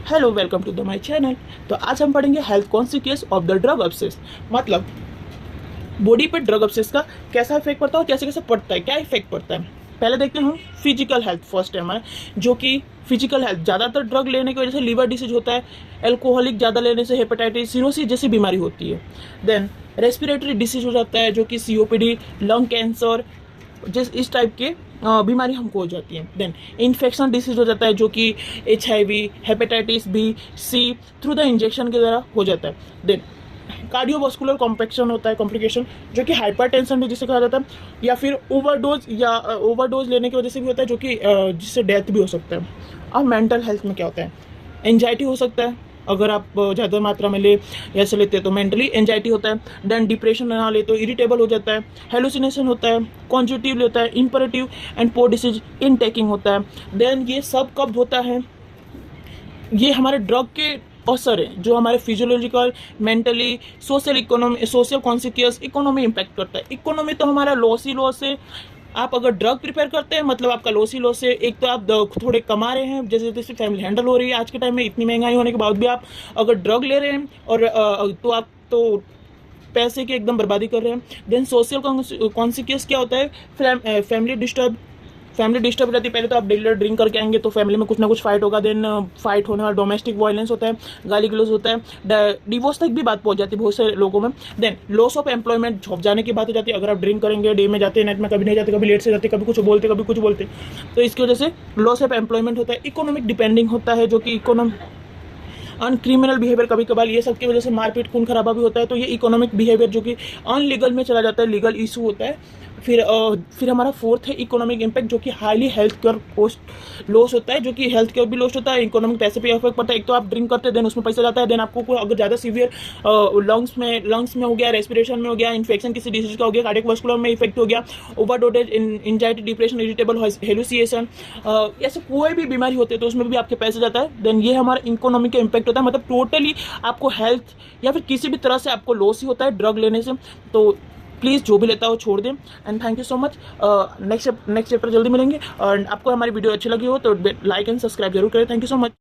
Hello, welcome to the my channel. तो आज हम पढ़ेंगे health consequence of the drug abuse. मतलब बॉडी पे ड्रग अब्सेस का कैसा इफेक्ट पड़ता है और कैसे कैसे पड़ता है, क्या इफेक्ट पड़ता है। पहले देखते हैं हम फिजिकल हेल्थ। फर्स्ट है हमारा जो कि फिजिकल हेल्थ, ज़्यादातर ड्रग लेने की वजह से लिवर डिसीज होता है, एल्कोहलिक ज़्यादा लेने से हेपेटाइटिस, सिरोसिस जैसी बीमारी होती है। देन रेस्पिरेटरी डिसीज हो जाता है जो कि सीओपीडी, लंग कैंसर, जिस इस टाइप के बीमारी हमको हो जाती है। देन इन्फेक्शन डिसीज हो जाता है जो कि HIV, hepatitis B, C through the injection के द्वारा हो जाता है। देन कार्डियोवास्कुलर कॉम्प्लेक्शन होता है, कॉम्प्लिकेशन जो कि हाइपरटेंशन भी जिसे कहा जाता है, या फिर ओवरडोज लेने की वजह से भी होता है जो कि जिससे डेथ भी हो सकता है। अब मेंटल हेल्थ में क्या होता है, एंजाइटी हो सकता है अगर आप ज़्यादा मात्रा में ले या ऐसे लेते हैं तो मेंटली एंजाइटी होता है। देन डिप्रेशन ना ले तो इरिटेबल हो जाता है, हेलुसिनेशन होता है, कॉन्जिटिव होता है, imperative and poor disease in taking होता है। देन ये सब कब होता है, ये हमारे ड्रग के असर है जो हमारे physiological, mentally, social consequence, economy impact करता है। इकोनॉमी तो हमारा लॉस ही लॉस है। आप अगर ड्रग प्रिपेयर करते हैं मतलब आपका लॉस ही लॉस है। एक तो आप थोड़े कमा रहे हैं, जैसे जैसे फैमिली हैंडल हो रही है आज के टाइम में, इतनी महंगाई होने के बाद भी आप अगर ड्रग ले रहे हैं और तो आप तो पैसे की एकदम बर्बादी कर रहे हैं। देन सोशल कॉन्सिक्वेंस क्या होता है, फैमिली डिस्टर्ब रहती है। पहले तो आप डेली ड्रिंक करके आएंगे तो फैमिली में कुछ ना कुछ फाइट होगा। देन फाइट होने वाला डोमेस्टिक वायलेंस होता है, गाली गलौज होता है, डिवोर्स तक भी बात पहुंच जाती है बहुत से लोगों में। Then loss of employment, job जाने की बात हो जाती है। अगर आप ड्रिंक करेंगे, डे में जाते हैं, नाइट में कभी नहीं जाते, कभी लेट से जाते, कभी कुछ बोलते, तो इसकी वजह से लॉस ऑफ एम्प्लॉयमेंट होता है। इकोनॉमिक डिपेंडिंग होता है जो कि क्रिमिनल बिहेवियर, कभी कभार ये सब की वजह से मारपीट, खून खराबा भी होता है। तो ये इकोनॉमिक बिहेवियर जो कि अनलीगल में चला जाता है, लीगल इशू होता है। फिर हमारा फोर्थ है इकोनॉमिक इम्पैक्ट जो कि highly health care cost loss होता है, जो कि हेल्थ केयर भी लॉस होता है, इकोनॉमिक पैसे पे इफेक्ट पड़ता है। एक तो आप ड्रिंक करते हैं, देन उसमें पैसा जाता है। देन आपको अगर ज़्यादा सीवियर लंग्स में हो गया, रेस्पिरेशन में हो गया, इन्फेक्शन किसी डिजीज का हो गया, कार्डियोवास्कुलर में इफेक्ट हो गया, overdose, anxiety, depression, irritable, hallucination, ऐसे कोई भी बीमारी होती है तो उसमें भी आपके पैसे जाता है। देन ये हमारा इकोनॉमिक का इम्पैक्ट होता है। मतलब टोटली आपको हेल्थ या फिर किसी भी तरह से आपको लॉस ही होता है ड्रग लेने से। तो प्लीज़ जो भी लेता हो छोड़ दें। And thank you so much. Next chapter जल्दी मिलेंगे। और आपको हमारी वीडियो अच्छी लगी हो तो लाइक एंड सब्सक्राइब जरूर करें। Thank you so much.